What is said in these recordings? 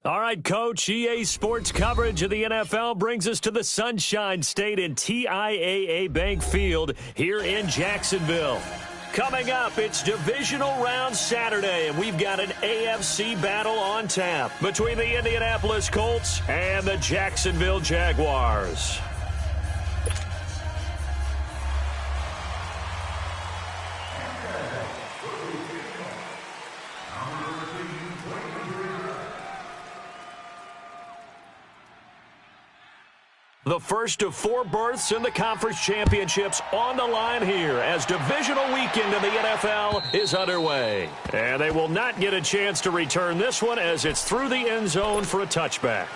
All right, Coach, EA Sports coverage of the NFL brings us to the Sunshine State in TIAA Bank Field here in Jacksonville. Coming up, it's Divisional Round Saturday, and we've got an AFC battle on tap between the Indianapolis Colts and the Jacksonville Jaguars. The first of 4 berths in the conference championships on the line here as divisional weekend in the NFL is underway. And they will not get a chance to return this one as it's through the end zone for a touchback.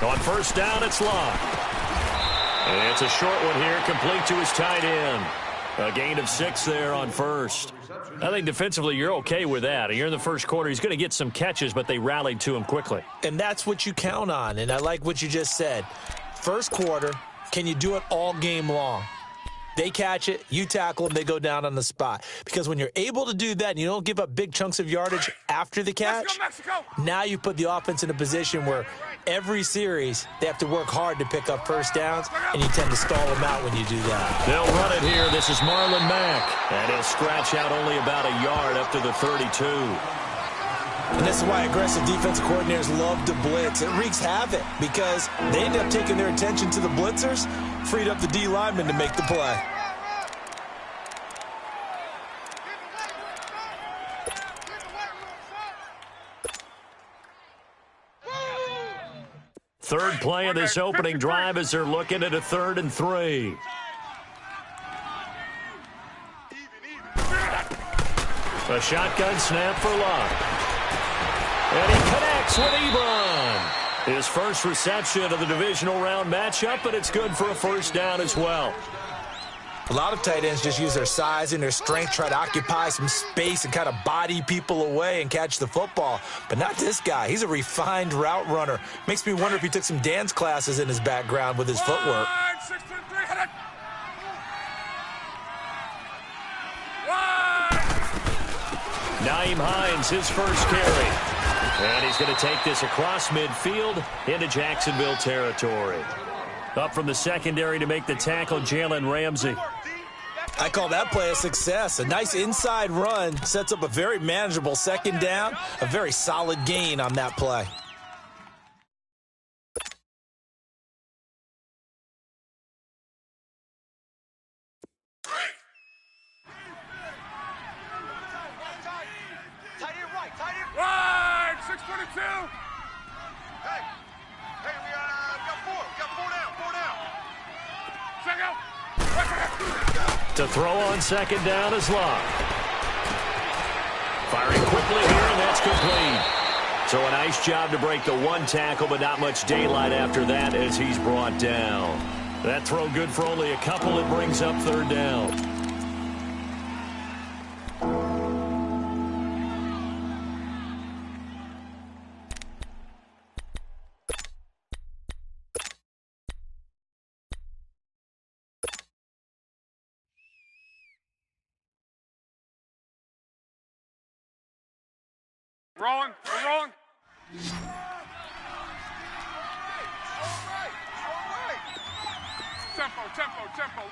On first down, it's Locke. And it's a short one here, complete to his tight end. A gain of 6 there on first. I think defensively you're okay with that. You're in the first quarter. He's going to get some catches, but they rallied to him quickly. And that's what you count on, and I like what you just said. First quarter, can you do it all game long? They catch it, you tackle them, they go down on the spot. Because when you're able to do that and you don't give up big chunks of yardage after the catch, now you put the offense in a position where every series they have to work hard to pick up first downs, and you tend to stall them out when you do that. They'll run it here. This is Marlon Mack. And he'll scratch out only about a yard up to the 32. And this is why aggressive defensive coordinators love to blitz. It wreaks havoc because they end up taking their attention to the blitzers, freed up the D lineman to make the play. Third play of this opening drive as they're looking at a 3rd and 3. A shotgun snap for Locke. And he connects with Ebron. His first reception of the divisional round matchup, but it's good for a first down as well. A lot of tight ends just use their size and their strength, try to occupy some space and kind of body people away and catch the football. But not this guy. He's a refined route runner. Makes me wonder if he took some dance classes in his background with his footwork. Nyheim Hines, his first carry. And he's going to take this across midfield into Jacksonville territory. Up from the secondary to make the tackle, Jalen Ramsey. I call that play a success. A nice inside run sets up a very manageable second down, a very solid gain on that play. Right, 622. Hey, we got 4. We got 4 down. Check out. To throw on second down is Locke. Firing quickly here, and that's complete. So a nice job to break the 1 tackle, but not much daylight after that as he's brought down. That throw good for only a couple. It brings up 3rd down. Rolling. We're rolling. Tempo.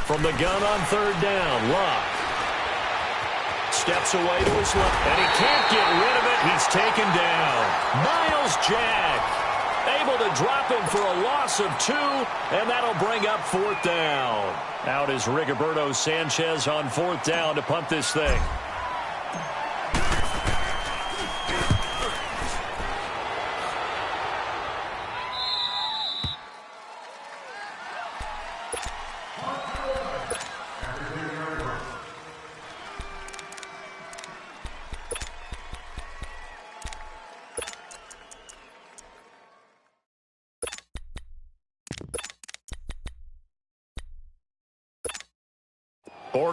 From the gun on 3rd down, Locke steps away to his left, and he can't get rid of it. He's taken down. Miles Jack able to drop him for a loss of 2, and that'll bring up 4th down. Out is Rigoberto Sanchez on 4th down to punt this thing.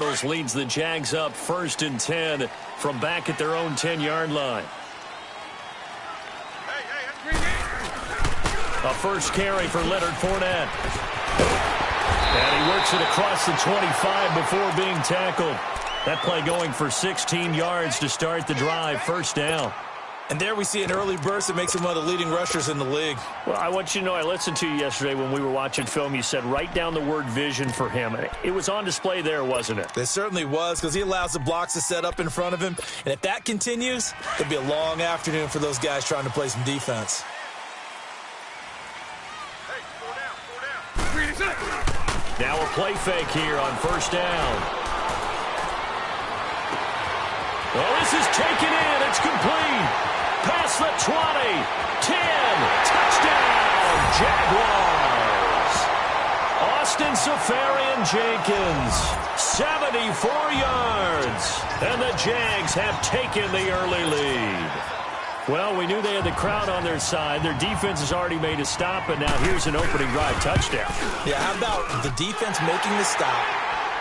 Bortles leads the Jags up 1st and 10 from back at their own 10-yard line. A first carry for Leonard Fournette. And he works it across the 25 before being tackled. That play going for 16 yards to start the drive, 1st down. And there we see an early burst that makes him one of the leading rushers in the league. Well, I want you to know, I listened to you yesterday when we were watching film. You said write down the word vision for him. It was on display there, wasn't it? It certainly was, because he allows the blocks to set up in front of him. And if that continues, it'll be a long afternoon for those guys trying to play some defense. Now a play fake here on 1st down. Well, this is taken in. It's complete. Past the 20, 10, touchdown, Jaguars. Austin Safarian-Jenkins, 74 yards. And the Jags have taken the early lead. Well, we knew they had the crowd on their side. Their defense has already made a stop, and now here's an opening drive touchdown. Yeah, how about the defense making the stop,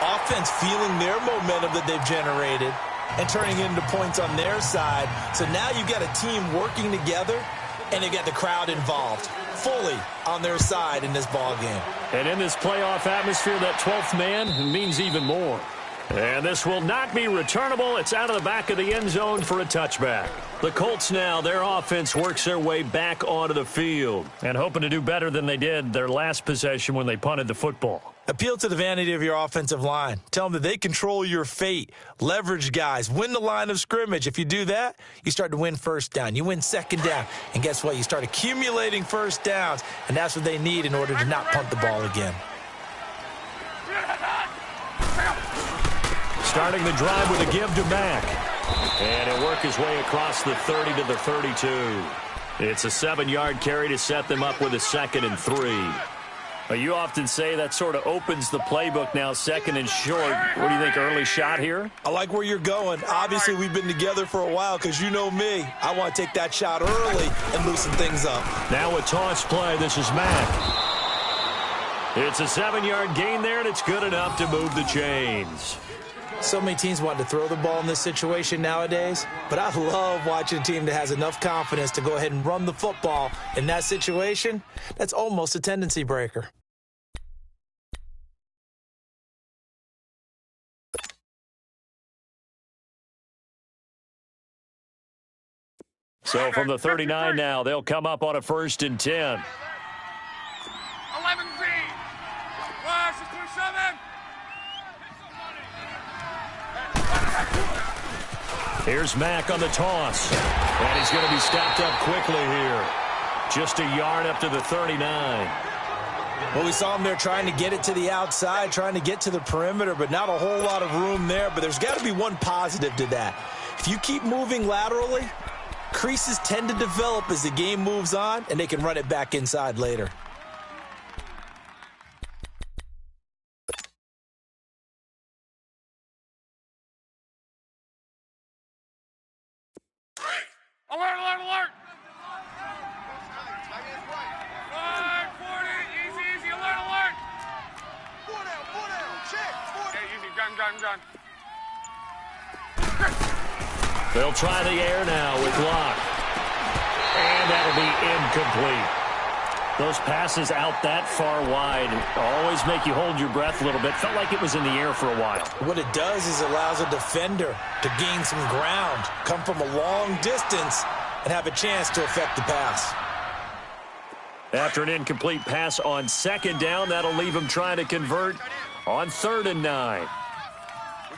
offense feeling their momentum that they've generated, and turning it into points on their side. So now you've got a team working together, and they've got the crowd involved fully on their side in this ball game. And in this playoff atmosphere, that 12th man means even more. And this will not be returnable. It's out of the back of the end zone for a touchback. The Colts now, their offense works their way back onto the field and hoping to do better than they did their last possession when they punted the football. Appeal to the vanity of your offensive line. Tell them that they control your fate. Leverage guys. Win the line of scrimmage. If you do that, you start to win 1st down. You win 2nd down. And guess what? You start accumulating 1st downs. And that's what they need in order to not punt the ball again. Starting the drive with a give to Mack. And he'll work his way across the 30 to the 32. It's a 7-yard carry to set them up with a 2nd and 3. You often say that sort of opens the playbook now, 2nd and short. What do you think, early shot here? I like where you're going. Obviously, we've been together for a while because you know me. I want to take that shot early and loosen things up. Now a toss play. This is Mack. It's a 7-yard gain there, and it's good enough to move the chains. So many teams want to throw the ball in this situation nowadays, but I love watching a team that has enough confidence to go ahead and run the football in that situation. That's almost a tendency breaker. So from the 39 now, they'll come up on a 1st and 10. 11 Z. Watch, 27. Here's Mack on the toss. And he's going to be stopped up quickly here. Just a yard up to the 39. Well, we saw him there trying to get it to the outside, trying to get to the perimeter, but not a whole lot of room there. But there's got to be one positive to that. If you keep moving laterally, creases tend to develop as the game moves on, and they can run it back inside later. Alert, alert, alert. 540, easy, easy, alert, alert. 4 down, check. Okay, easy, gun. They'll try the air now with Locke. And that'll be incomplete. Those passes out that far wide always make you hold your breath a little bit. Felt like it was in the air for a while. What it does is it allows a defender to gain some ground, come from a long distance, and have a chance to affect the pass. After an incomplete pass on 2nd down, that'll leave him trying to convert on 3rd and 9. We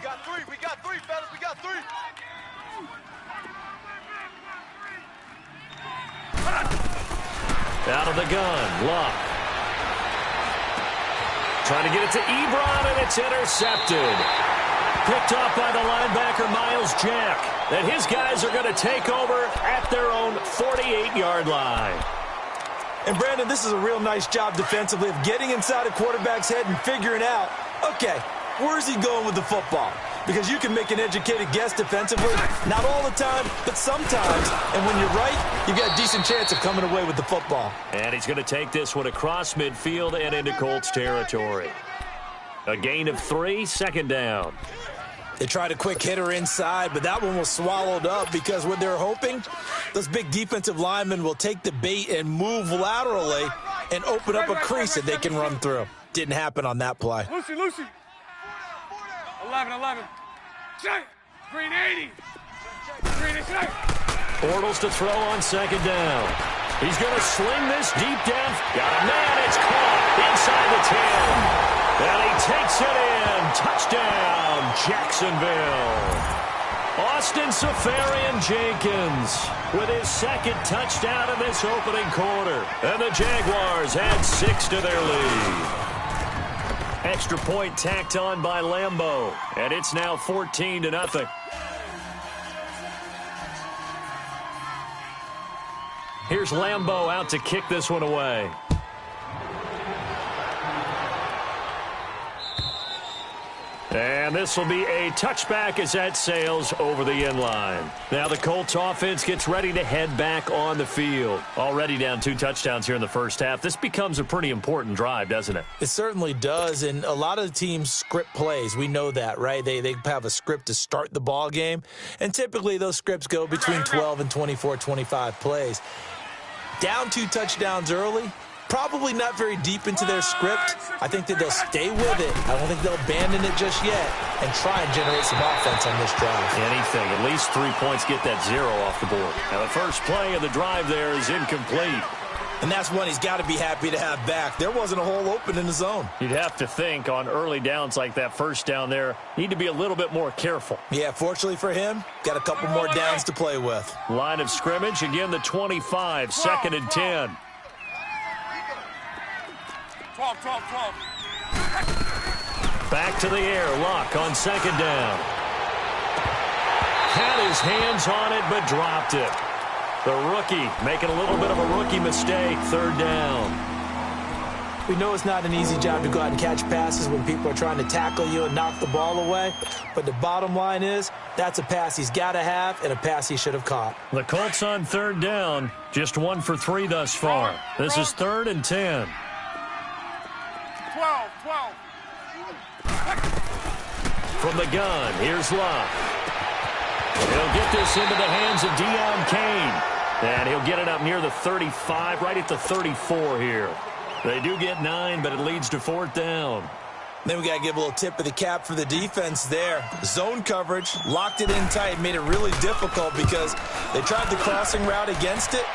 got three, fellas, we got 3. Out of the gun, Luck. Trying to get it to Ebron, and it's intercepted. Picked off by the linebacker, Miles Jack. And his guys are going to take over at their own 48-yard line. And, Brandon, this is a real nice job defensively of getting inside a quarterback's head and figuring out, okay, where's he going with the football? Because you can make an educated guess defensively, not all the time, but sometimes. And when you're right, you've got a decent chance of coming away with the football. And he's going to take this one across midfield and into Colts territory. A gain of 3, second down. They tried a quick hitter inside, but that one was swallowed up because what they're hoping, those big defensive linemen will take the bait and move laterally and open up a crease that they can run through. Didn't happen on that play. Lucy. 11. Check. Green 80. Green is check. Bortles to throw on second down. He's going to sling this deep down. Got a man. It's caught inside the 10. And he takes it in. Touchdown, Jacksonville. Austin Safarian-Jenkins with his second touchdown in this opening quarter. And the Jaguars add 6 to their lead. Extra point tacked on by Lambeau. And it's now 14-0. Here's Lambeau out to kick this one away. And this will be a touchback as that sails over the end line. Now the Colts offense gets ready to head back on the field. Already down 2 touchdowns here in the first half. This becomes a pretty important drive, doesn't it? It certainly does, and a lot of the teams script plays. We know that, right? They have a script to start the ball game, and typically those scripts go between 12 and 24, 25 plays. Down 2 touchdowns early. Probably not very deep into their script. I think that they'll stay with it. I don't think they'll abandon it just yet and try and generate some offense on this drive. Anything. At least 3 points, get that 0 off the board. Now the first play of the drive there is incomplete. And that's one he's got to be happy to have back. There wasn't a hole open in the zone. You'd have to think on early downs like that first down there, need to be a little bit more careful. Yeah, fortunately for him, got a couple more downs to play with. Line of scrimmage, again the 25, second and 10. 12. Back to the air. Luck on second down. Had his hands on it, but dropped it. The rookie making a little bit of a rookie mistake. Third down. We know it's not an easy job to go out and catch passes when people are trying to tackle you and knock the ball away. But the bottom line is, that's a pass he's got to have and a pass he should have caught. The Colts on third down. Just 1 for 3 thus far. This is 3rd and 10. 12. From the gun, here's Luck. He'll get this into the hands of Deion Kane. And he'll get it up near the 35, right at the 34 here. They do get 9, but it leads to 4th down. Then we got to give a little tip of the cap for the defense there. Zone coverage, locked it in tight, made it really difficult because they tried the crossing route against it,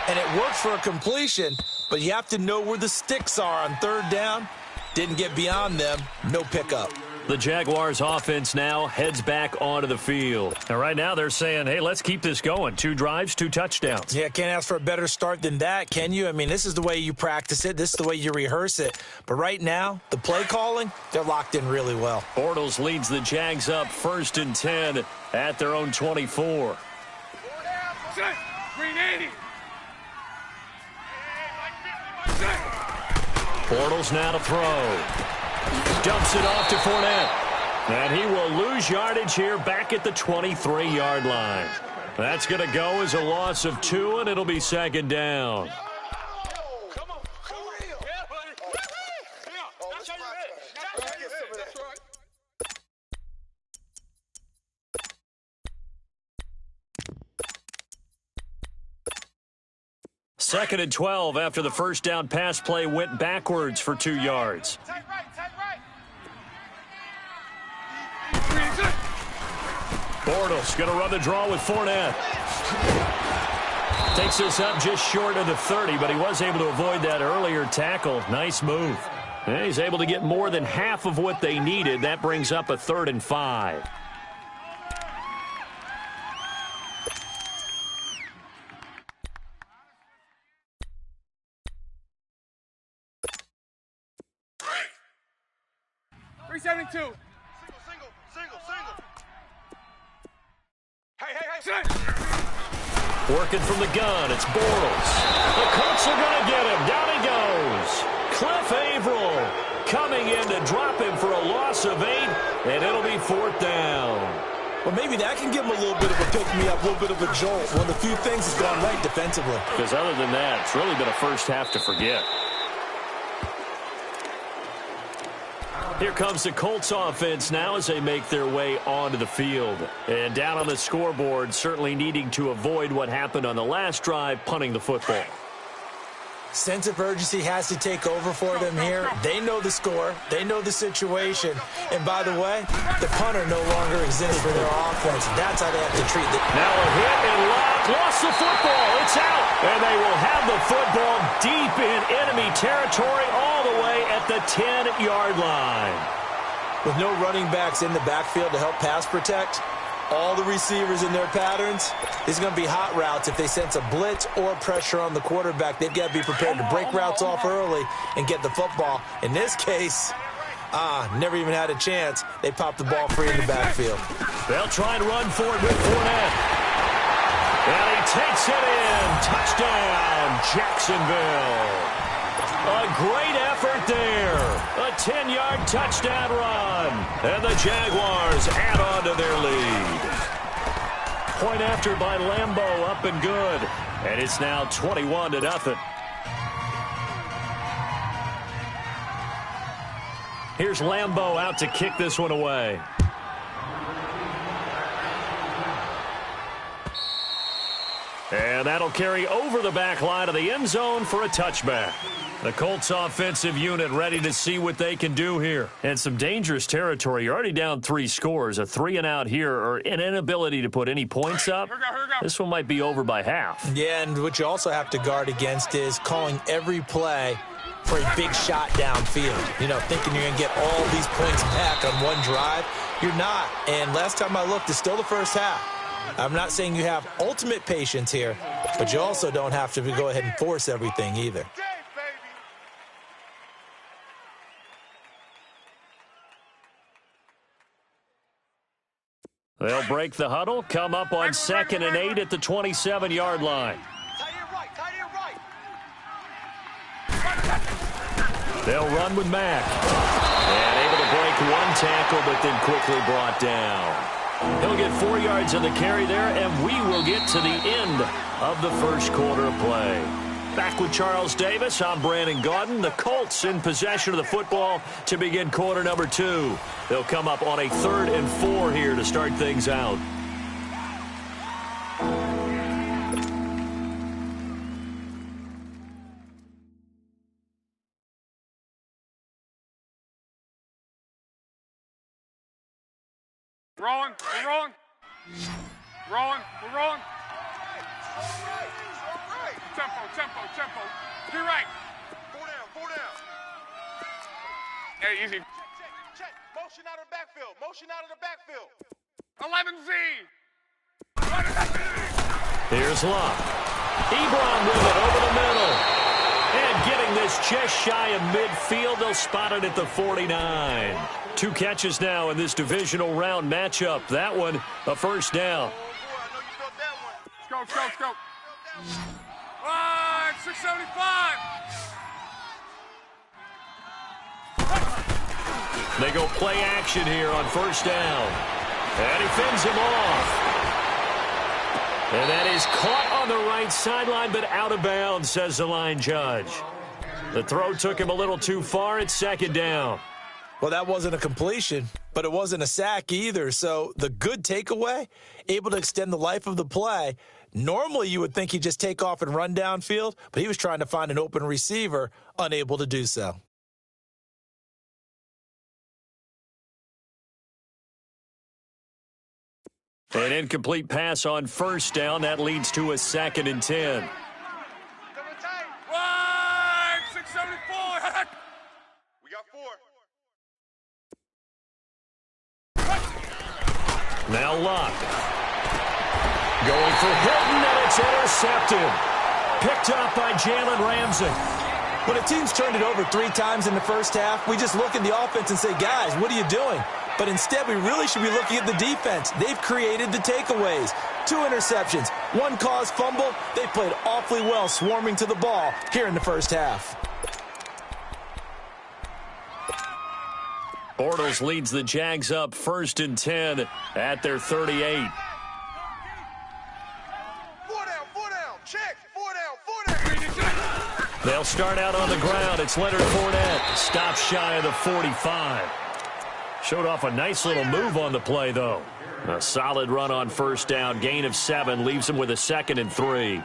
and it worked for a completion, but you have to know where the sticks are on third down. Didn't get beyond them, no pickup. The Jaguars offense now heads back onto the field. And right now they're saying, hey, let's keep this going. 2 drives, 2 touchdowns. Yeah, can't ask for a better start than that, can you? I mean, this is the way you practice it. This is the way you rehearse it. But right now, the play calling, they're locked in really well. Bortles leads the Jags up 1st and 10 at their own 24. Check. Green 80. Bortles now to throw. Dumps it off to Fournette. And he will lose yardage here back at the 23-yard line. That's going to go as a loss of 2, and it'll be 2nd down. Second and 12 after the first down pass play went backwards for 2 yards. Bortles going to run the draw with Fournette. Takes this up just short of the 30, but he was able to avoid that earlier tackle. Nice move. And he's able to get more than half of what they needed. That brings up a 3rd and 5. Single. Hey. Working from the gun, it's Bortles. The Colts are going to get him. Down he goes. Cliff Averill coming in to drop him for a loss of 8, and it'll be 4th down. Well, maybe that can give him a little bit of a pick-me-up, a little bit of a jolt. One of the few things that's gone right defensively. Because other than that, it's really been a first half to forget. Here comes the Colts offense now as they make their way onto the field. And down on the scoreboard, certainly needing to avoid what happened on the last drive, punting the football. Sense of urgency has to take over for them here. They know the score. They know the situation. And by the way, the punter no longer exists for their offense. That's how they have to treat it. Now a hit and lock. Lost the football. It's out. And they will have the football deep in enemy territory all the way at the 10-yard line. With no running backs in the backfield to help pass protect, all the receivers in their patterns, it's going to be hot routes. If they sense a blitz or pressure on the quarterback, they've got to be prepared to break routes off early and get the football. In this case, never even had a chance. They popped the ball free in the backfield. They'll try and run for it with Fournette. And he takes it in. Touchdown, Jacksonville. A great effort there. A 10-yard touchdown run. And the Jaguars add on to their lead. Point after by Lambeau, up and good. And it's now 21-0. Here's Lambeau out to kick this one away. And that'll carry over the back line of the end zone for a touchback. The Colts offensive unit ready to see what they can do here. And some dangerous territory. You're already down 3 scores. A 3-and-out here or an inability to put any points up. This one might be over by half. Yeah, and what you also have to guard against is calling every play for a big shot downfield. You know, thinking you're going to get all these points back on one drive. You're not. And last time I looked, it's still the first half. I'm not saying you have ultimate patience here, but you also don't have to go ahead and force everything either. They'll break the huddle, come up on 2nd and 8 at the 27-yard line. They'll run with Mack. And able to break one tackle, but then quickly brought down. He'll get 4 yards on the carry there, and we will get to the end of the first quarter of play. Back with Charles Davis, I'm Brandon Gaudin. The Colts in possession of the football to begin quarter number 2. They'll come up on a 3rd and 4 here to start things out. Rolling, we're rolling. Rolling, we're rolling. Tempo. To your right. 4 down. Hey, easy. Check. Motion out of the backfield. 11Z. Here's Locke. Ebron with it over the middle. And getting this just shy of midfield, they'll spot it at the 49. 2 catches now in this divisional round matchup. That one, a first down. Let's go. 675. They go play action here on first down. And he fends him off. And that is caught on the right sideline, but out of bounds, says the line judge. The throw took him a little too far. It's 2nd down. Well, that wasn't a completion, but it wasn't a sack either. So the good takeaway, able to extend the life of the play. Normally you would think he'd just take off and run downfield, but he was trying to find an open receiver, unable to do so. An incomplete pass on first down. That leads to a 2nd and 10. 674. We got 4. Now Locke. Going for Hilton, and it's intercepted. Picked up by Jalen Ramsey. When a team's turned it over 3 times in the first half, we just look at the offense and say, guys, what are you doing? But instead, we really should be looking at the defense. They've created the takeaways. 2 interceptions, 1 caused fumble. They played awfully well swarming to the ball here in the first half. Bortles leads the Jags up 1st and 10 at their 38. 4 down. Check. 4 down. They'll start out on the ground. It's Leonard Fournette. Stop shy of the 45. Showed off a nice little move on the play, though. A solid run on first down. Gain of 7 leaves him with a 2nd and 3.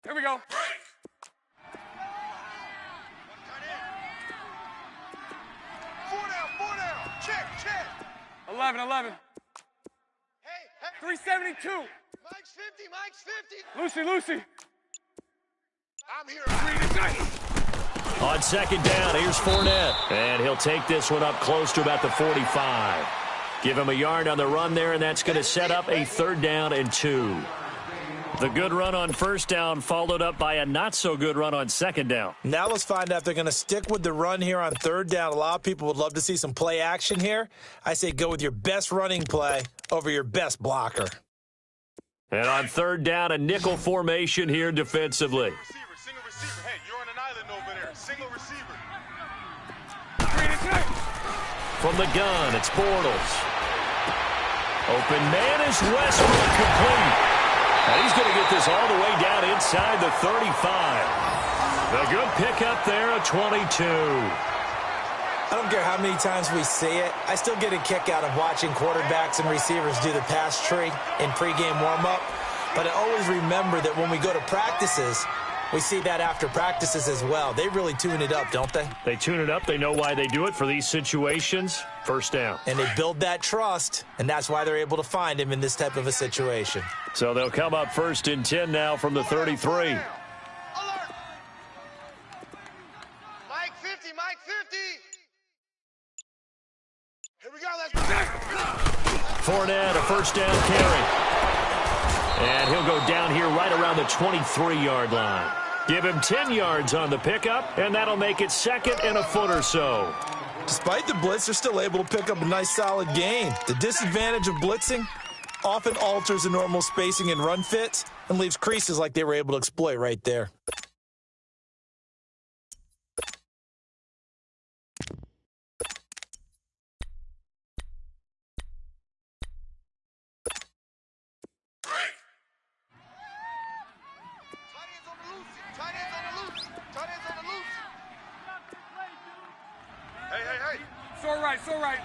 Here we go. 4 down. Check. 11. Hey. 372. Mike's 50. Lucy. I'm here. On 2nd down, here's Fournette. And he'll take this one up close to about the 45. Give him a yard on the run there, and that's going to set up a 3rd down and 2. The good run on first down followed up by a not-so-good run on 2nd down. Now let's find out if they're going to stick with the run here on 3rd down. A lot of people would love to see some play action here. I say go with your best running play over your best blocker. And on 3rd down, a nickel formation here defensively. Single receiver. Hey, you're on an island over there. Single receiver. From the gun, it's Bortles. Open man is Westbrook, complete. And he's going to get this all the way down inside the 35. A good pickup there, a 22. I don't care how many times we see it. I still get a kick out of watching quarterbacks and receivers do the pass tree in pregame warm-up. But I always remember that when we go to practices, we see that after practices as well. They really tune it up, don't they? They tune it up. They know why they do it for these situations. First down. And they build that trust, and that's why they're able to find him in this type of a situation. So they'll come up 1st and 10 now from the 33. Alert. Mike 50. Here we go. Let's go. Fournette, a 1st down carry. And he'll go down here right around the 23-yard line. Give him 10 yards on the pickup, and that'll make it 2nd and a foot or so. Despite the blitz, they're still able to pick up a nice, solid gain. The disadvantage of blitzing often alters the normal spacing and run fits and leaves creases like they were able to exploit right there. Hey. It's all right.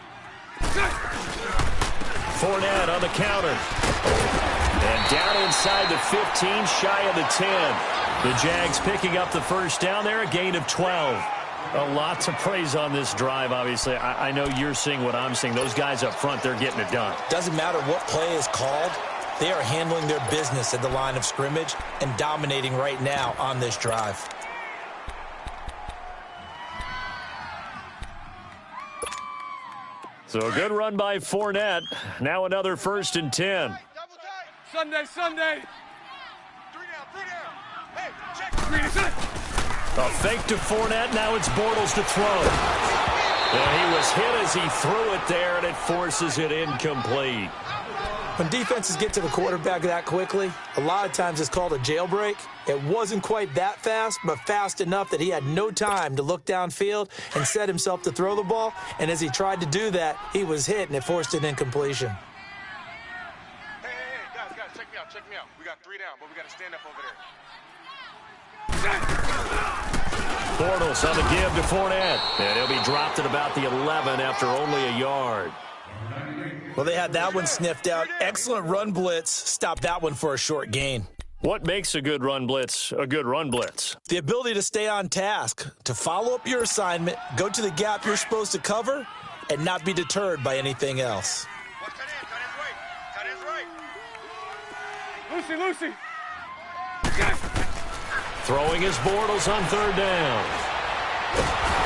Fournette on the counter. And down inside the 15, shy of the 10. The Jags picking up the first down there, a gain of 12. A lot to praise on this drive, obviously. I know you're seeing what I'm seeing. Those guys up front, they're getting it done. Doesn't matter what play is called. They are handling their business at the line of scrimmage and dominating right now on this drive. So a good run by Fournette. Now another 1st and 10. Sunday. 3 down. Hey, check. A fake to Fournette. Now it's Bortles to throw. And he was hit as he threw it there, and it forces it incomplete. When defenses get to the quarterback that quickly, a lot of times it's called a jailbreak. It wasn't quite that fast, but fast enough that he had no time to look downfield and set himself to throw the ball. And as he tried to do that, he was hit, and it forced an incompletion. Hey, guys, check me out. We got 3 down, but we got to stand up over there. Bortles on the give to Fournette. And he'll be dropped at about the 11 after only a yard. Well, they had that one sniffed out. Excellent run blitz. Stopped that one for a short gain. What makes a good run blitz a good run blitz? The ability to stay on task, to follow up your assignment, go to the gap you're supposed to cover, and not be deterred by anything else. Tight end's right. Lucy. Throwing his Bortles on 3rd down.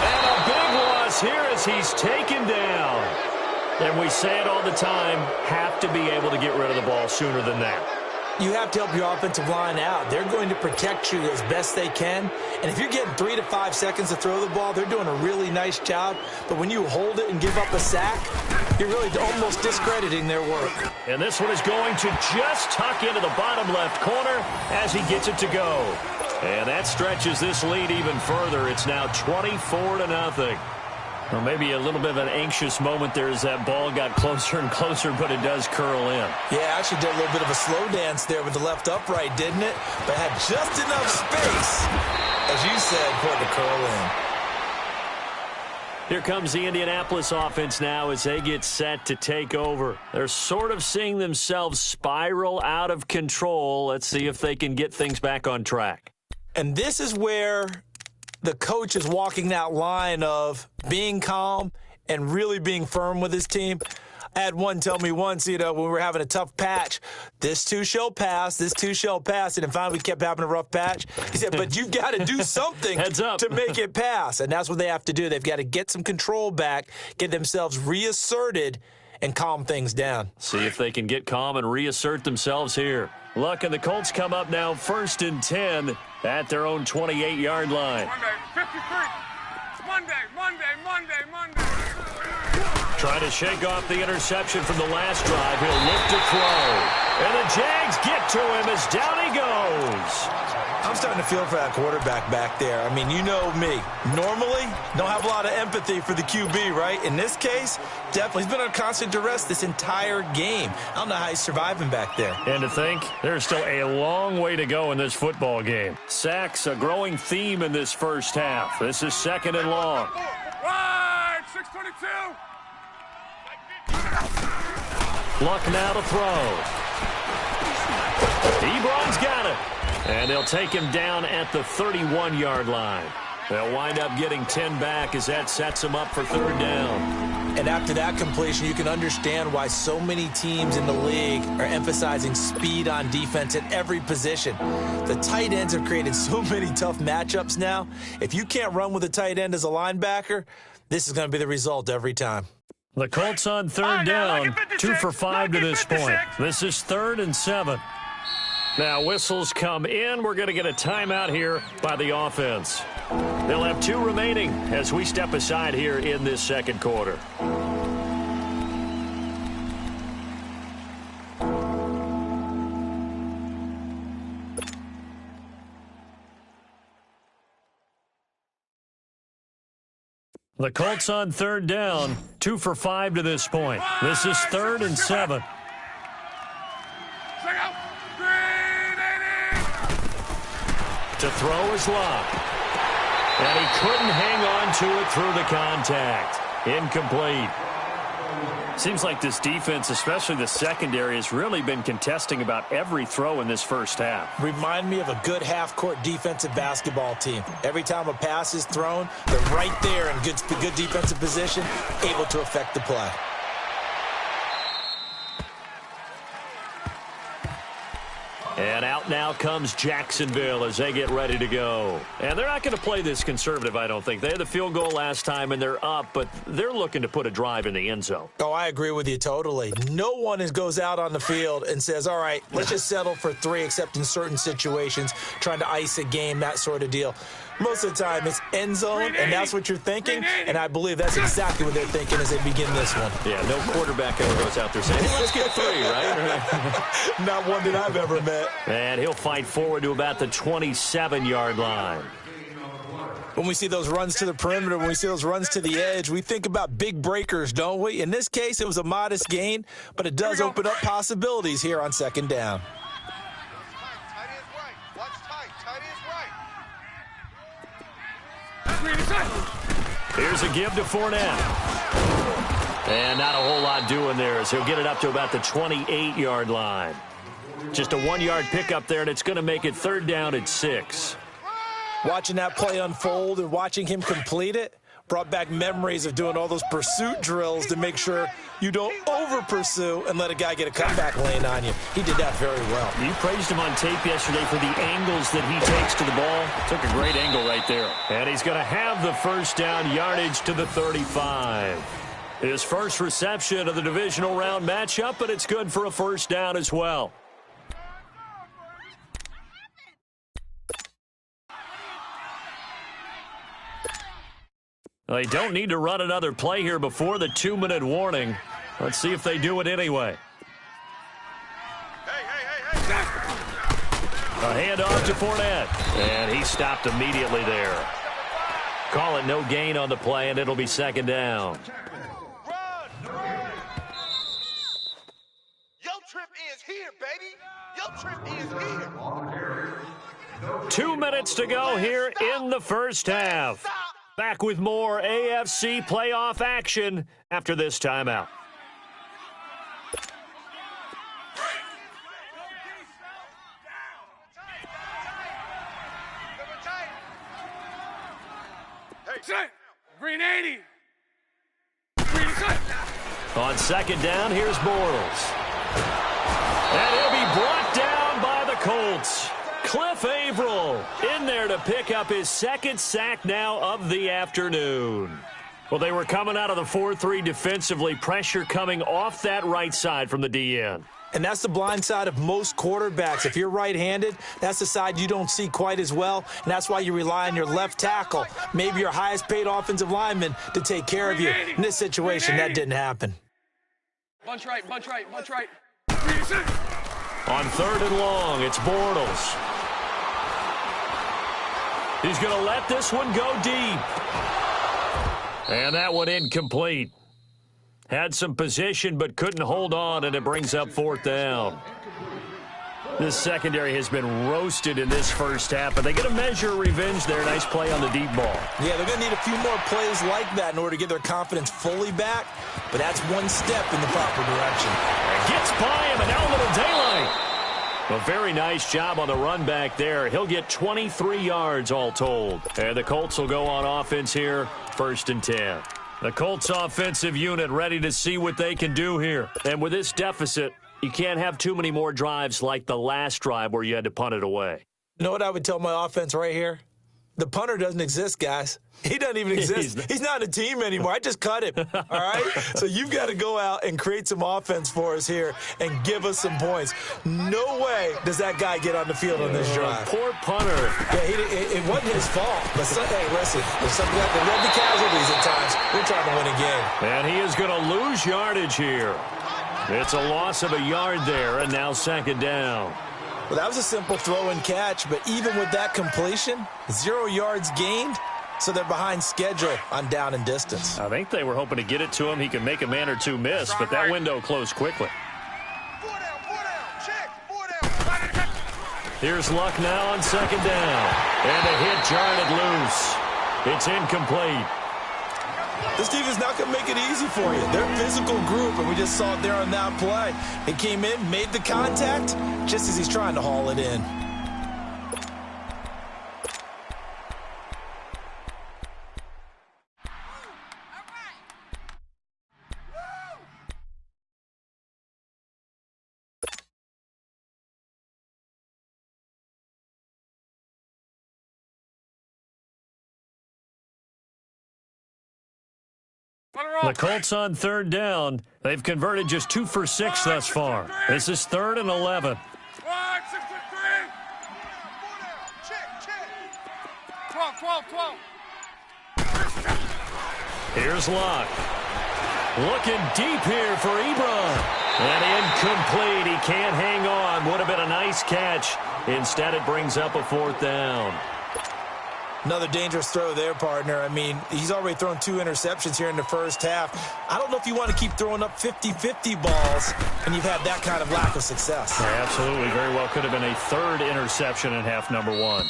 And a big loss here as he's taken down. And we say it all the time, have to be able to get rid of the ball sooner than that. You have to help your offensive line out. They're going to protect you as best they can. And if you're getting 3 to 5 seconds to throw the ball, they're doing a really nice job. But when you hold it and give up a sack, you're really almost discrediting their work. And this one is going to just tuck into the bottom left corner as he gets it to go. And that stretches this lead even further. It's now 24-0. Well, maybe a little bit of an anxious moment there as that ball got closer and closer, but it does curl in. Yeah, actually did a little bit of a slow dance there with the left upright, didn't it? But had just enough space, as you said, for it to curl in. Here comes the Indianapolis offense now as they get set to take over. They're sort of seeing themselves spiral out of control. Let's see if they can get things back on track. And this is where the coach is walking that line of being calm and really being firm with his team. I had one tell me once, when we were having a tough patch, this too shall pass, this too shall pass. And then finally we kept having a rough patch. He said, but you've got to do something to make it pass. And that's what they have to do. They've got to get some control back, get themselves reasserted, and calm things down. See if they can get calm and reassert themselves here. Luck and the Colts come up now 1st and 10 at their own 28-yard line. Monday, 53. Monday. Trying to shake off the interception from the last drive. He'll look to throw. And the Jags get to him as down he goes. I'm starting to feel for that quarterback back there. I mean, you know me. Normally, don't have a lot of empathy for the QB, right? In this case, definitely. He's been on constant duress this entire game. I don't know how he's surviving back there. And to think, there's still a long way to go in this football game. Sacks, a growing theme in this first half. This is 2nd and long. Right, 622. Luck now to throw. Ebron's got it. And they'll take him down at the 31-yard line. They'll wind up getting 10 back as that sets them up for 3rd down. And after that completion, you can understand why so many teams in the league are emphasizing speed on defense at every position. The tight ends have created so many tough matchups now. If you can't run with a tight end as a linebacker, this is going to be the result every time. The Colts on 3rd down, 2 for 5 to this point. This is 3rd and 7. Now whistles come in. We're going to get a timeout here by the offense. They'll have 2 remaining as we step aside here in this 2nd quarter. The Colts on 3rd down, 2 for 5 to this point. This is 3rd and 7. To throw is Luck. And he couldn't hang on to it through the contact. Incomplete. Seems like this defense, especially the secondary, has really been contesting about every throw in this first half. Remind me of a good half-court defensive basketball team. Every time a pass is thrown, they're right there in good defensive position, able to affect the play. And out now comes Jacksonville as they get ready to go. And they're not going to play this conservative, I don't think. They had the field goal last time, and they're up, but they're looking to put a drive in the end zone. Oh, I agree with you totally. No one goes out on the field and says, all right, let's just settle for 3, except in certain situations, trying to ice a game, that sort of deal. Most of the time, it's end zone, and that's what you're thinking, and I believe that's exactly what they're thinking as they begin this one. Yeah, no quarterback ever goes out there saying, hey, let's get 3, right? Not one that I've ever met. And he'll fight forward to about the 27-yard line. When we see those runs to the perimeter, when we see those runs to the edge, we think about big breakers, don't we? In this case, it was a modest gain, but it does open up possibilities here on 2nd down. Here's a give to Fournette. And not a whole lot doing there as he'll get it up to about the 28-yard line. Just a 1-yard pickup there, and it's going to make it 3rd down at 6. Watching that play unfold and watching him complete it brought back memories of doing all those pursuit drills to make sure you don't over-pursue and let a guy get a comeback lane on you. He did that very well. You praised him on tape yesterday for the angles that he takes to the ball. Took a great angle right there. And he's going to have the 1st down yardage to the 35. His first reception of the divisional round matchup, but it's good for a 1st down as well. They don't need to run another play here before the 2-minute warning. Let's see if they do it anyway. A handoff to Fournette, and he stopped immediately there. Call it no gain on the play, and it'll be second down. Your trip is here, baby. Your trip is here. 2 minutes to go here in the first half. Back with more AFC playoff action after this timeout. Set. Green 80. Green set. On second down, here's Bortles. And he'll be brought down by the Colts. Cliff Averill in there to pick up his second sack now of the afternoon. Well, they were coming out of the 4-3 defensively. Pressure coming off that right side from the DN. And that's the blind side of most quarterbacks. If you're right-handed, that's the side you don't see quite as well, and that's why you rely on your left tackle, maybe your highest-paid offensive lineman, to take care of you. In this situation, that didn't happen. Bunch right, bunch right, bunch right. On third and long, it's Bortles. He's going to let this one go deep. And that one incomplete. Had some position but couldn't hold on, and it brings up fourth down. This secondary has been roasted in this first half, but they get a measure of revenge there. Nice play on the deep ball. Yeah, they're going to need a few more plays like that in order to get their confidence fully back, but that's one step in the proper direction. Gets by him, and now a little daylight. A very nice job on the run back there. He'll get 23 yards all told. And the Colts will go on offense here, 1st and 10. The Colts offensive unit ready to see what they can do here. And with this deficit, you can't have too many more drives like the last drive where you had to punt it away. You know what I would tell my offense right here? The punter doesn't exist, guys. He doesn't even exist. He's not a team anymore. I just cut him, all right? So you've got to go out and create some offense for us here and give us some points. No way does that guy get on the field on this drive. Poor punter. Yeah, it wasn't his fault. But, hey, listen, if something like they led the casualties at times, we're trying to win a game. And he is going to lose yardage here. It's a loss of a yard there, and now second down. Well, that was a simple throw and catch, but even with that completion, 0 yards gained, so they're behind schedule on down and distance. I think they were hoping to get it to him. He could make a man or two miss, but that window closed quickly. 4 down, check, 4 down. Here's Luck now on second down. And a hit jarred loose. It's incomplete. This team is not going to make it easy for you. They're a physical group, and we just saw it there on that play. He came in, made the contact, just as he's trying to haul it in. The Colts on third down. They've converted just 2 for 6 thus far. This is 3rd and 11. 1, 6 to 3. Check. 12. Here's Luck. Looking deep here for Ebron. And incomplete. He can't hang on. Would have been a nice catch. Instead, it brings up a 4th down. Another dangerous throw there, partner. I mean, he's already thrown 2 interceptions here in the first half. I don't know if you want to keep throwing up 50-50 balls, and you've had that kind of lack of success. Yeah, absolutely. Very well could have been a 3rd interception in half number 1.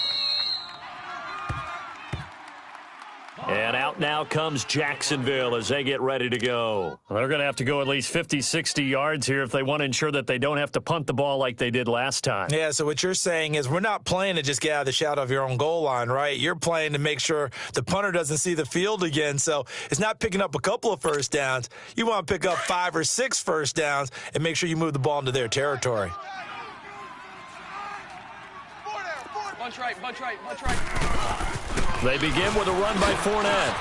And out now comes Jacksonville as they get ready to go. Well, they're going to have to go at least 50, 60 yards here if they want to ensure that they don't have to punt the ball like they did last time. Yeah, so what you're saying is we're not playing to just get out of the shadow of your own goal line, right? You're playing to make sure the punter doesn't see the field again. So it's not picking up a couple of first downs. You want to pick up 5 or 6 first downs and make sure you move the ball into their territory. Bunch right. They begin with a run by Fournette.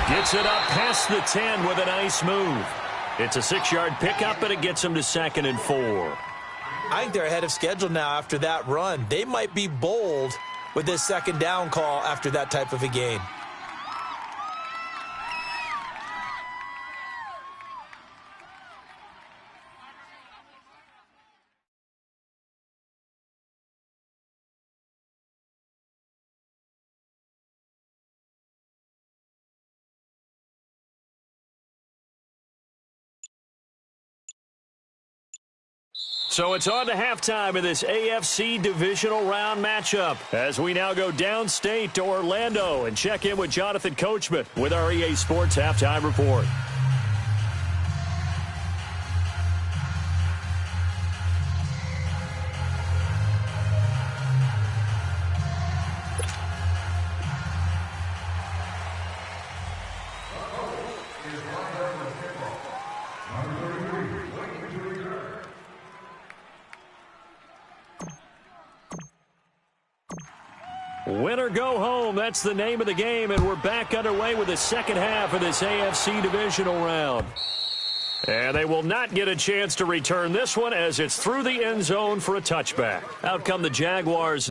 Gets it up past the 10 with a nice move. It's a 6-yard pickup, and it gets them to 2nd and 4. I think they're ahead of schedule now after that run. They might be bold with this second down call after that type of a game. So it's on to halftime in this AFC divisional round matchup as we now go downstate to Orlando and check in with Jonathan Coachman with our EA Sports Halftime Report. Win or go home, that's the name of the game, and we're back underway with the second half of this AFC divisional round. And they will not get a chance to return this one as it's through the end zone for a touchback. Out come the Jaguars.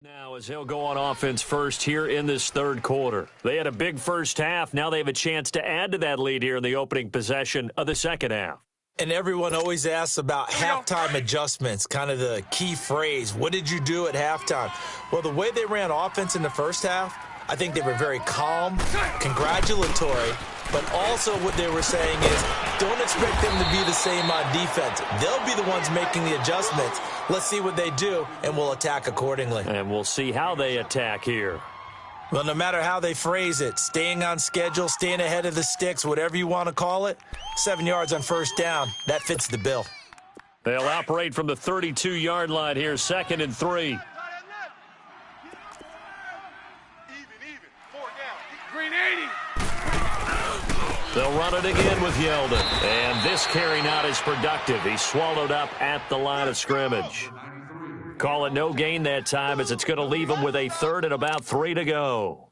Now as he'll go on offense first here in this third quarter. They had a big first half. Now they have a chance to add to that lead here in the opening possession of the second half. And everyone always asks about halftime adjustments, kind of the key phrase. What did you do at halftime? Well, the way they ran offense in the first half, I think they were very calm, congratulatory, but also what they were saying is don't expect them to be the same on defense. They'll be the ones making the adjustments. Let's see what they do, and we'll attack accordingly. And we'll see how they attack here. Well, no matter how they phrase it, staying on schedule, staying ahead of the sticks, whatever you want to call it, 7 yards on first down, that fits the bill. They'll operate from the 32-yard line here, 2nd and 3. They'll run it again with Yeldon. And this carry not as productive. He's swallowed up at the line of scrimmage. Call it no gain that time as it's going to leave him with a 3rd and about 3 to go.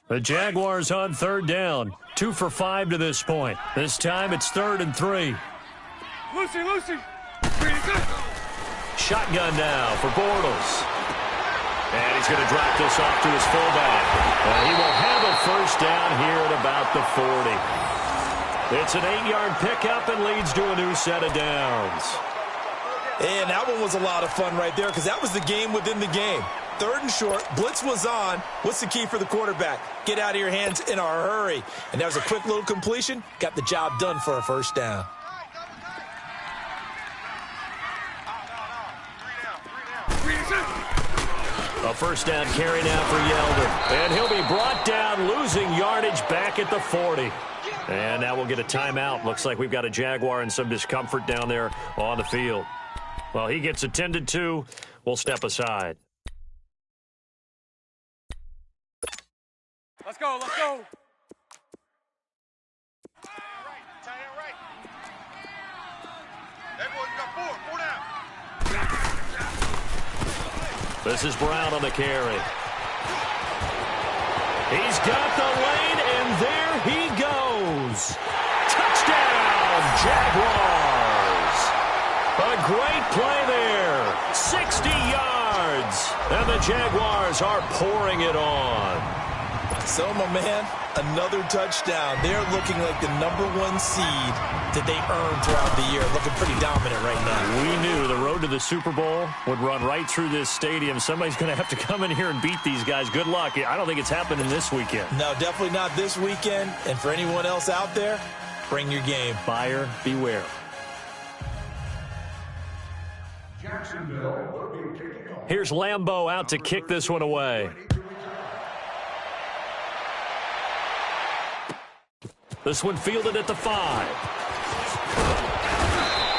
The Jaguars on 3rd down. 2 for 5 to this point. This time it's 3rd and 3. Lucy. Shotgun now for Bortles. And he's going to drop this off to his fullback. He will have a first down here at about the 40. It's an 8-yard pickup and leads to a new set of downs. And that one was a lot of fun right there because that was the game within the game. 3rd and short, blitz was on. What's the key for the quarterback? Get out of your hands in a hurry. And that was a quick little completion. Got the job done for a first down. A first down carry now for Yeldon. And he'll be brought down, losing yardage back at the 40. And now we'll get a timeout. Looks like we've got a Jaguar in some discomfort down there on the field. Well, he gets attended to. We'll step aside. Let's go. Everyone's got 4 down. This is Brown on the carry. He's got the lane, and there he goes. Touchdown, Jaguars. A great play there. 60 yards. And the Jaguars are pouring it on. So, my man, another touchdown. They're looking like the #1 seed that they earned throughout the year. Looking pretty dominant right now. We knew the road to the Super Bowl would run right through this stadium. Somebody's going to have to come in here and beat these guys. Good luck. I don't think it's happening this weekend. No, definitely not this weekend. And for anyone else out there, bring your game. Buyer beware. Here's Lambeau out to kick this one away. This one fielded at the 5.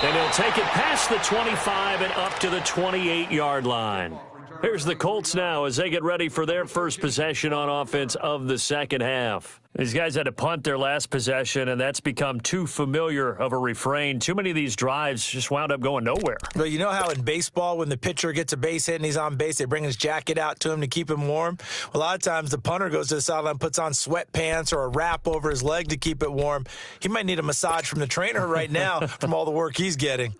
And he'll take it past the 25 and up to the 28-yard line. Here's the Colts now as they get ready for their first possession on offense of the second half. These guys had to punt their last possession, and that's become too familiar of a refrain. Too many of these drives just wound up going nowhere. Well, you know how in baseball when the pitcher gets a base hit and he's on base, they bring his jacket out to him to keep him warm? Well, a lot of times the punter goes to the sideline, puts on sweatpants or a wrap over his leg to keep it warm. He might need a massage from the trainer right now from all the work he's getting.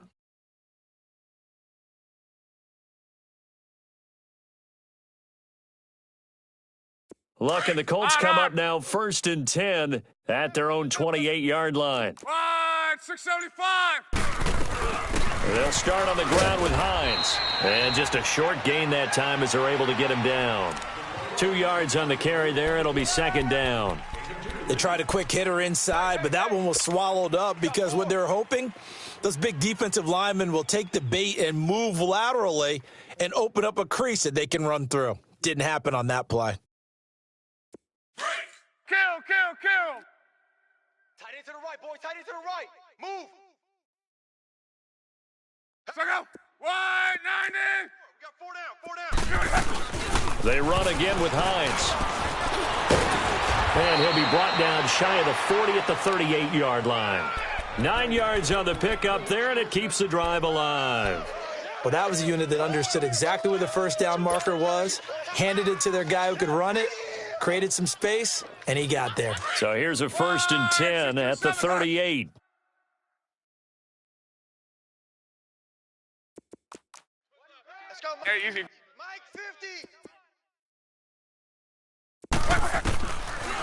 Look, and the Colts come up now 1st and 10 at their own 28-yard line. 675. They'll start on the ground with Hines. And just a short gain that time as they're able to get him down. 2 yards on the carry there. It'll be 2nd down. They tried a quick hitter inside, but that one was swallowed up because what they're hoping, those big defensive linemen will take the bait and move laterally and open up a crease that they can run through. Didn't happen on that play. Kill. Tight end to the right, boys. Tight end to the right. Move. Let's go. Wide 90. We got 4 down. They run again with Hines. And he'll be brought down shy of the 40 at the 38-yard line. 9 yards on the pickup there, and it keeps the drive alive. Well, that was a unit that understood exactly where the first down marker was, handed it to their guy who could run it, created some space, and he got there. So here's a 1st and 10 at the 38. Let's go, Mike. Hey, easy. Mike, 50.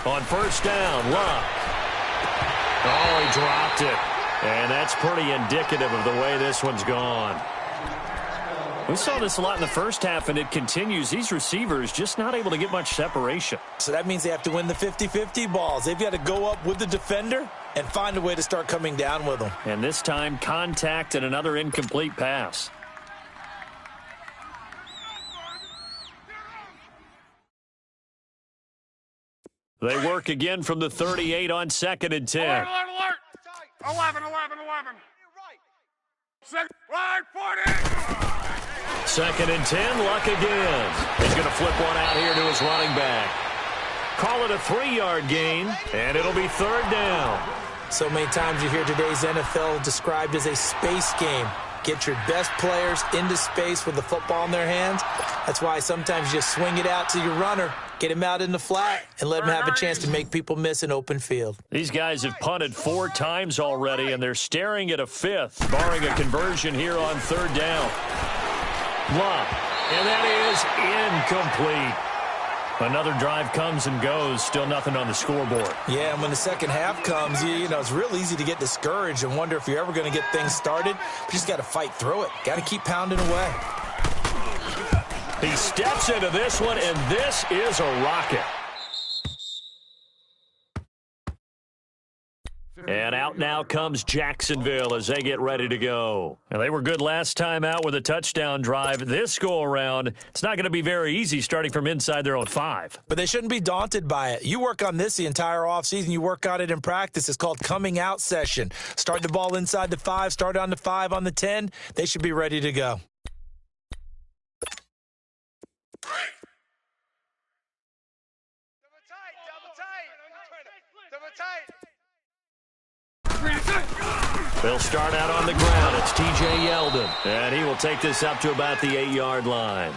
On 1st down, Luck. Oh, he dropped it. And that's pretty indicative of the way this one's gone. We saw this a lot in the first half, and it continues. These receivers just not able to get much separation. So that means they have to win the 50-50 balls. They've got to go up with the defender and find a way to start coming down with them. And this time, contact and another incomplete pass. They work again from the 38 on 2nd and 10. Alert. 11. Wide 40. 2nd and 10, Luck again. He's going to flip one out here to his running back. Call it a 3-yard gain, and it'll be 3rd down. So many times you hear today's NFL described as a space game. Get your best players into space with the football in their hands. That's why sometimes you just swing it out to your runner, get him out in the flat, and let him have a chance to make people miss an open field. These guys have punted 4 times already, and they're staring at a 5th, barring a conversion here on 3rd down. Luck, and that is incomplete. Another drive comes and goes, still nothing on the scoreboard. Yeah, and when the second half comes, you know, it's real easy to get discouraged and wonder if you're ever going to get things started. But you just got to fight through it. Got to keep pounding away. He steps into this one, and this is a rocket. And out now comes Jacksonville as they get ready to go. And they were good last time out with a touchdown drive. This go-around, it's not going to be very easy starting from inside their own 5. But they shouldn't be daunted by it. You work on this the entire offseason. You work on it in practice. It's called coming out session. Start the ball inside the 5, start on the 5, on the 10. They should be ready to go. Double tight. They'll start out on the ground. It's T.J. Yeldon, and he will take this up to about the 8-yard line.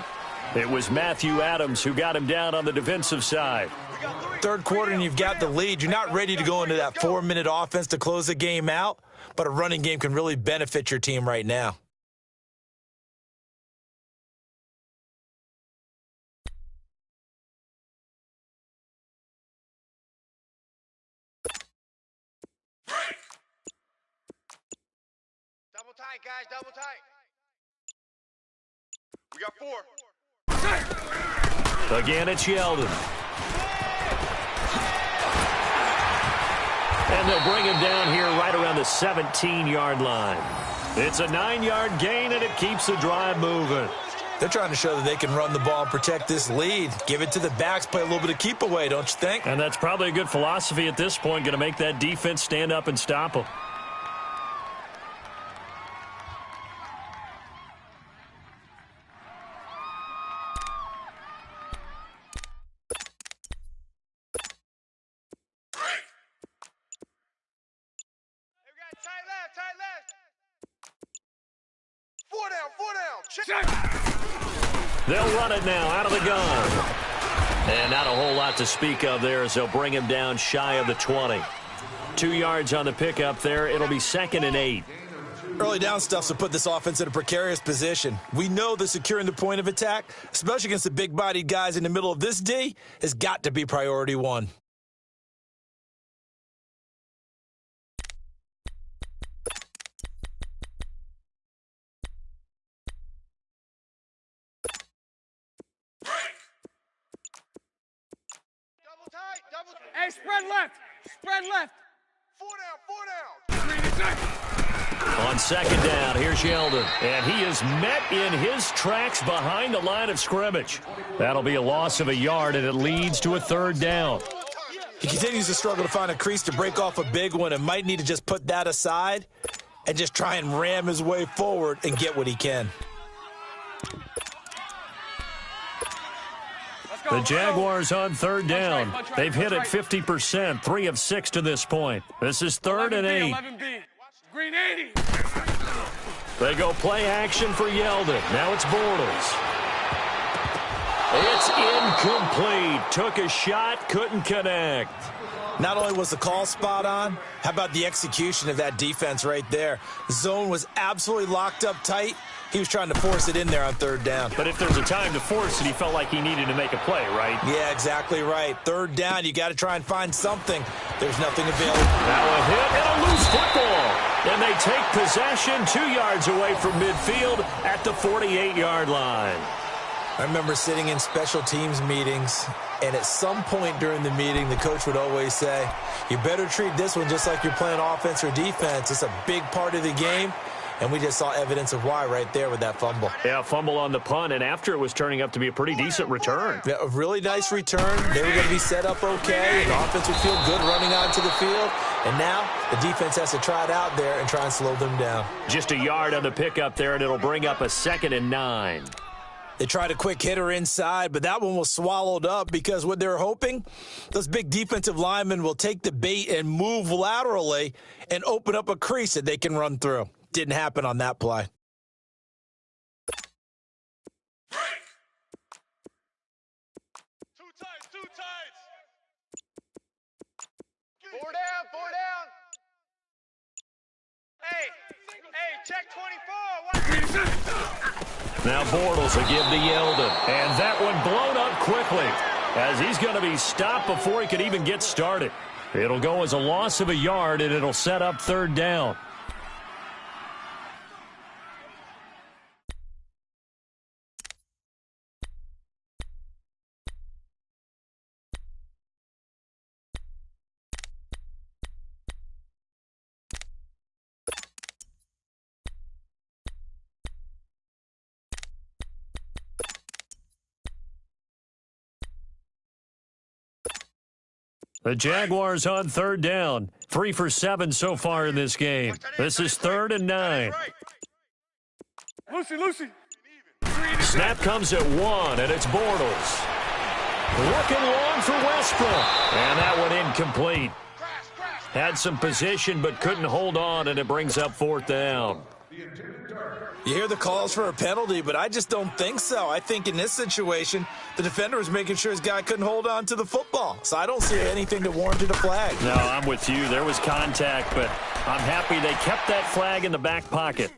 It was Matthew Adams who got him down on the defensive side. Third quarter and you've got the lead. You're not ready to go into that 4-minute offense to close the game out, but a running game can really benefit your team right now. Double tight, guys. Double tight. We got 4. Again, it's Yeldon. And they'll bring him down here right around the 17-yard line. It's a 9-yard gain, and it keeps the drive moving. They're trying to show that they can run the ball and protect this lead. Give it to the backs, play a little bit of keep away, don't you think? And that's probably a good philosophy at this point, going to make that defense stand up and stop them. Tight left. 4 down. Check. They'll run it now out of the gun. And not a whole lot to speak of there as they'll bring him down shy of the 20. 2 yards on the pickup there. It'll be 2nd and 8. Early down stuff's to put this offense in a precarious position. We know that securing the point of attack, especially against the big-bodied guys in the middle of this D, has got to be priority one. Double tight. Hey, spread left. 4 down. On 2nd down, here's Yeldon. And he is met in his tracks behind the line of scrimmage. That'll be a loss of a yard, and it leads to a 3rd down. He continues to struggle to find a crease to break off a big one and might need to just put that aside and just try and ram his way forward and get what he can. The Jaguars on 3rd down. They've hit it 50%, 3 of 6 to this point. This is 3rd and 8. 11B. Green 80. They go play action for Yeldon. Now it's Bortles. It's incomplete. Took a shot, couldn't connect. Not only was the call spot on, how about the execution of that defense right there? The zone was absolutely locked up tight. He was trying to force it in there on 3rd down. But if there's a time to force it, he felt like he needed to make a play, right? Yeah, exactly right. 3rd down, you got to try and find something. There's nothing available. Now a hit and a loose football. And they take possession 2 yards away from midfield at the 48-yard line. I remember sitting in special teams meetings, and at some point during the meeting, the coach would always say, you better treat this one just like you're playing offense or defense. It's a big part of the game. And we just saw evidence of why right there with that fumble. Yeah, fumble on the punt, and after it was turning up to be a pretty decent return. Yeah, a really nice return. They were going to be set up okay, and the offense would feel good running onto the field. And now the defense has to try it out there and try and slow them down. Just a yard on the pickup there, and it'll bring up a 2nd and 9. They tried a quick hitter inside, but that one was swallowed up because what they're hoping, those big defensive linemen will take the bait and move laterally and open up a crease that they can run through. Didn't happen on that play. Two tights. 4 down. Hey, check 24. Now Bortles will give to Yeldon. And that one blown up quickly as he's going to be stopped before he could even get started. It'll go as a loss of a yard, and it'll set up 3rd down. The Jaguars on 3rd down. 3 for 7 so far in this game. This is 3rd and 9. Lucy. Snap comes at 1, and it's Bortles. Looking long for Westbrook. And that one incomplete. Had some position but couldn't hold on, and it brings up 4th down. You hear the calls for a penalty, but I just don't think so. I think in this situation, the defender was making sure his guy couldn't hold on to the football. So I don't see anything that warranted a flag. No, I'm with you. There was contact, but I'm happy they kept that flag in the back pocket.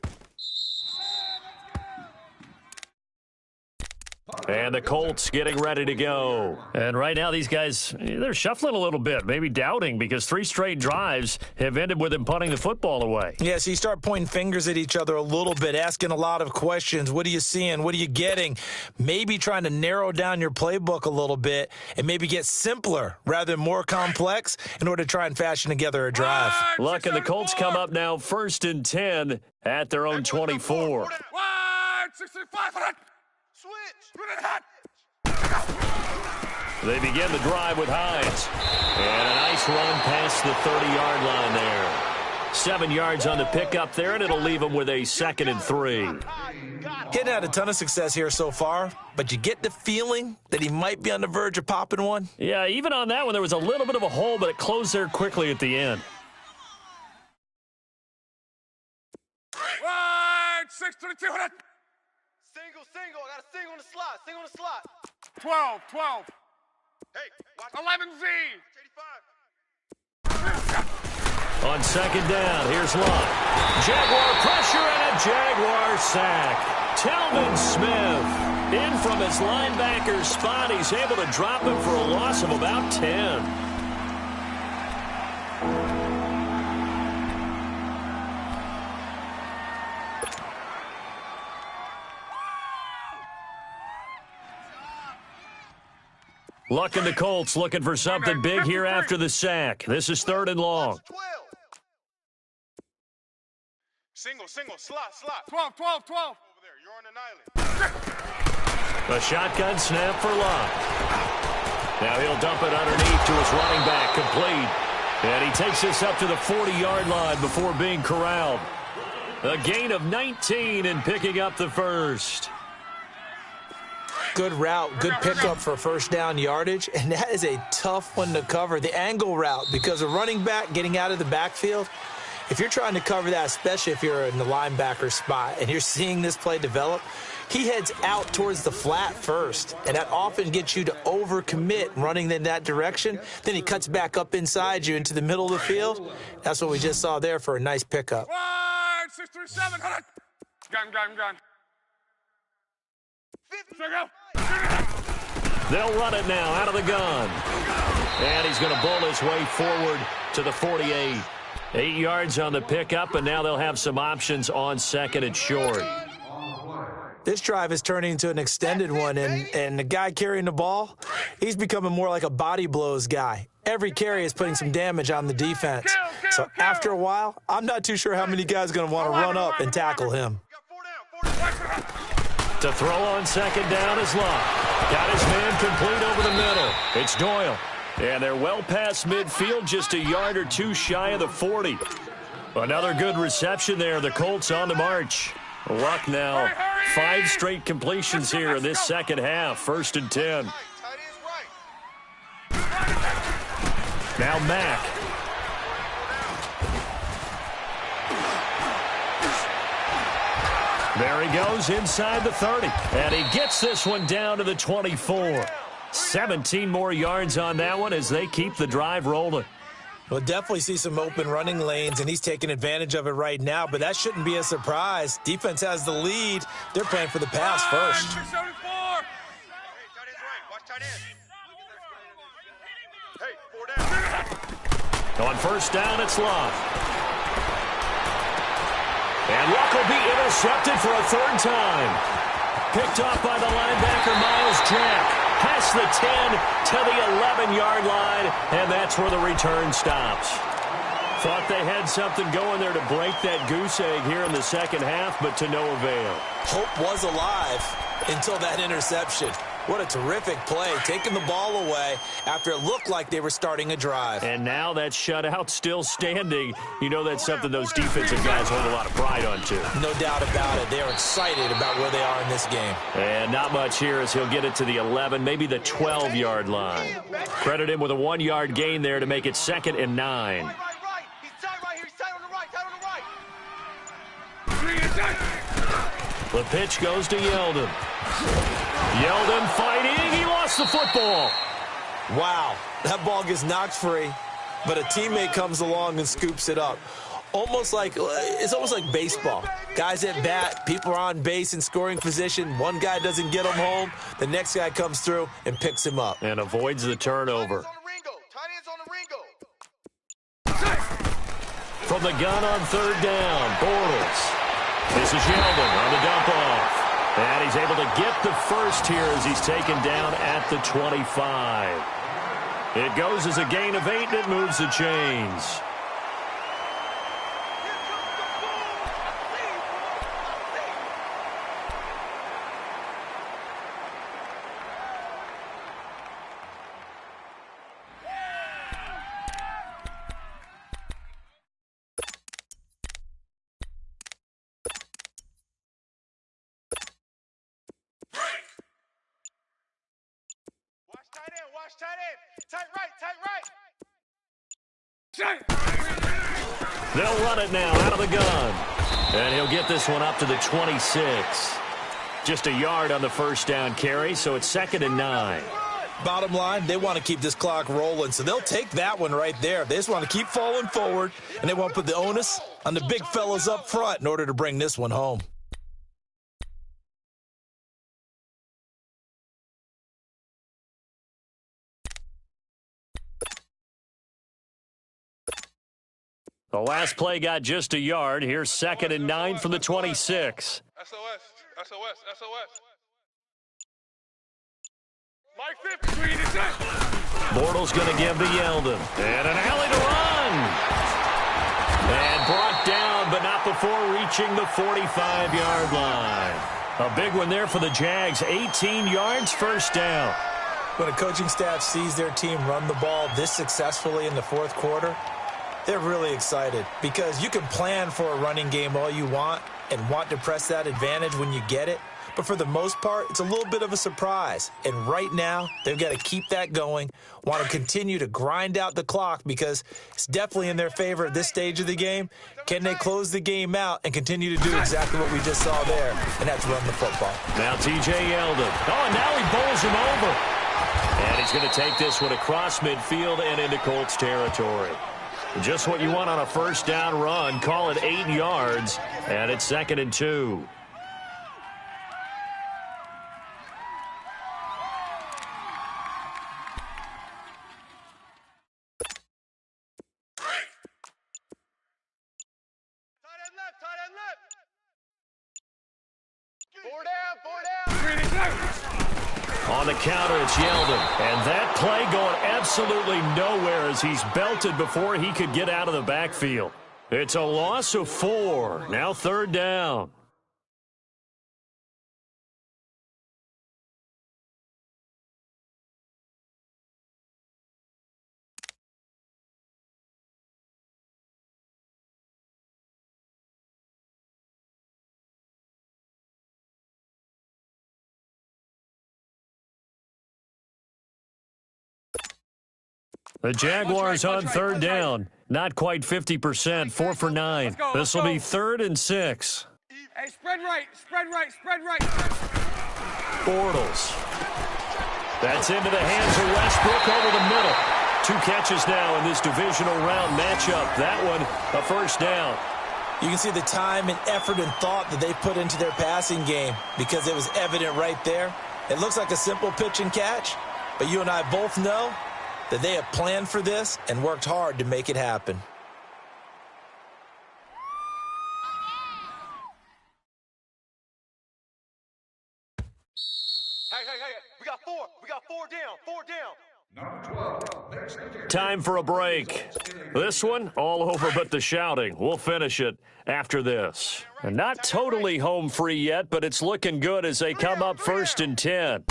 And the Colts getting ready to go. And right now these guys, they're shuffling a little bit, maybe doubting, because 3 straight drives have ended with them punting the football away. Yeah, so you start pointing fingers at each other a little bit, asking a lot of questions. What are you seeing? What are you getting? Maybe trying to narrow down your playbook a little bit and maybe get simpler rather than more complex in order to try and fashion together a drive. Look, and the Colts come up now 1st and 10 at their own 24. 65. Switch. They begin the drive with Hines. And a nice run past the 30-yard line there. 7 yards on the pickup there, and it'll leave them with a 2nd and 3. Hadn't had a ton of success here so far, but you get the feeling that he might be on the verge of popping one. Yeah, even on that one, there was a little bit of a hole, but it closed there quickly at the end. 6-22, hit it. Single, single. I got a single in the slot. Single in the slot. 12, 12. Hey, watch 11Z. 85. On second down, here's Love. Jaguar pressure and a Jaguar sack. Talvin Smith in from his linebacker spot. He's able to drop him for a loss of about 10. Looking the Colts, looking for something big here after the sack. This is 3rd and long. 12. Single, single. Slot, slot. 12, 12, 12. Over there. You're on an island. A shotgun snap for Love. Now he'll dump it underneath to his running back, complete. And he takes this up to the 40-yard line before being corralled. A gain of 19 and picking up the first. Good route, good pickup for first down yardage, and that is a tough one to cover, the angle route, because a running back getting out of the backfield, if you're trying to cover that, especially if you're in the linebacker spot and you're seeing this play develop, he heads out towards the flat first, and that often gets you to overcommit running in that direction. Then he cuts back up inside you into the middle of the field. That's what we just saw there for a nice pickup. 6-3-7, hit it. Gun. They'll run it now out of the gun. And he's going to bull his way forward to the 48. 8 yards on the pickup, and now they'll have some options on second and short. This drive is turning into an extended one, and the guy carrying the ball, he's becoming more like a body blows guy. Every carry is putting some damage on the defense. So after a while, I'm not too sure how many guys are going to want to run up and tackle him. To throw on second down is Love. Got his man complete over the middle. It's Doyle. And they're well past midfield, just a yard or two shy of the 40. Another good reception there. The Colts on the march. Luck now. 5 straight completions here in this second half. 1st and 10. Now Mack. There he goes inside the 30. And he gets this one down to the 24. 17 more yards on that one as they keep the drive rolling. We'll definitely see some open running lanes, and he's taking advantage of it right now, but that shouldn't be a surprise. Defense has the lead. They're playing for the pass first. 6-74. Hey, tight end's right. Watch tight end. Hey, 4 down. On first down, it's Love. And Luck will be intercepted for a 3rd time. Picked off by the linebacker, Miles Jack. Past the 10 to the 11-yard line, and that's where the return stops. Thought they had something going there to break that goose egg here in the second half, but to no avail. Hope was alive until that interception. What a terrific play, taking the ball away after it looked like they were starting a drive. And now that shutout still standing. You know that's something those defensive guys hold a lot of pride on, too. No doubt about it. They are excited about where they are in this game. And not much here as he'll get it to the 11, maybe the 12-yard line. Credit him with a 1-yard gain there to make it 2nd and 9. Right. He's tight right here. He's tight on the right. The pitch goes to Yeldon. Yeldon fighting. He lost the football. Wow, that ball gets knocked free, but a teammate comes along and scoops it up. It's almost like baseball. Guys at bat, people are on base in scoring position. One guy doesn't get him home. The next guy comes through and picks him up. And avoids the turnover. Tight end's on the Ringo. From the gun on 3rd down, Bortles. This is Yeldon on the dump off. And he's able to get the first here as he's taken down at the 25. It goes as a gain of 8, and it moves the chains. Watch tight end. Tight right. They'll run it now out of the gun. And he'll get this one up to the 26. Just a yard on the first down carry, so it's 2nd and 9. Bottom line, they want to keep this clock rolling, so they'll take that one right there. They just want to keep falling forward, and they want to put the onus on the big fellas up front in order to bring this one home. The last play got just a yard. Here's 2nd and 9 from the 26. SOS. Mike 50, green is set. Bortles going to give to Yeldon. And an alley to run. And brought down, but not before reaching the 45-yard line. A big one there for the Jags. 18 yards, first down. When a coaching staff sees their team run the ball this successfully in the fourth quarter, they're really excited because you can plan for a running game all you want and want to press that advantage when you get it. But for the most part, it's a little bit of a surprise. And right now, they've got to keep that going, want to continue to grind out the clock because it's definitely in their favor at this stage of the game. Can they close the game out and continue to do exactly what we just saw there, and that's run the football. Now T.J. Yeldon. Oh, and now he bowls him over. And he's going to take this one across midfield and into Colts territory. Just what you want on a first down run. Call it 8 yards, and it's 2nd and 2. Tight end left. 4 down. On the counter, it's Yeldon. And that play going absolutely nowhere as he's belted before he could get out of the backfield. It's a loss of 4. Now 3rd down. The Jaguars on 3rd down. Not quite 50%. 4 for 9. This will be 3rd and 6. Hey, spread right. Bortles. That's into the hands of Westbrook over the middle. 2 catches now in this divisional round matchup. That one, a first down. You can see the time and effort and thought that they put into their passing game because it was evident right there. It looks like a simple pitch and catch, but you and I both know that they have planned for this and worked hard to make it happen. Hey, we got 4. We got 4 down. Time for a break. This one, all over but the shouting. We'll finish it after this. And not totally home free yet, but it's looking good as they come up 1st and 10.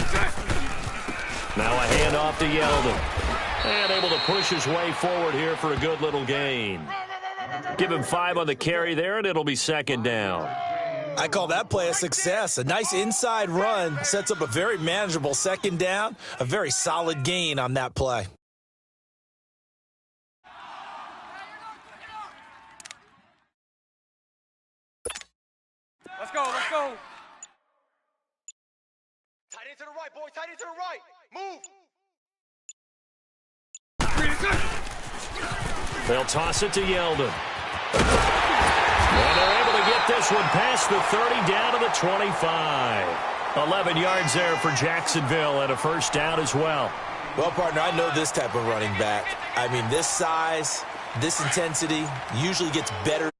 Now a handoff to Yeldon. And able to push his way forward here for a good little gain. Give him 5 on the carry there, and it'll be 2nd down. I call that play a success. A nice inside run sets up a very manageable 2nd down, a very solid gain on that play. Let's go. Tight end to the right, boy. Tight end to the right. Move. They'll toss it to Yeldon. And they're able to get this one past the 30 down to the 25. 11 yards there for Jacksonville and a first down as well. Well, partner, I know this type of running back. I mean, this size, this intensity usually gets better.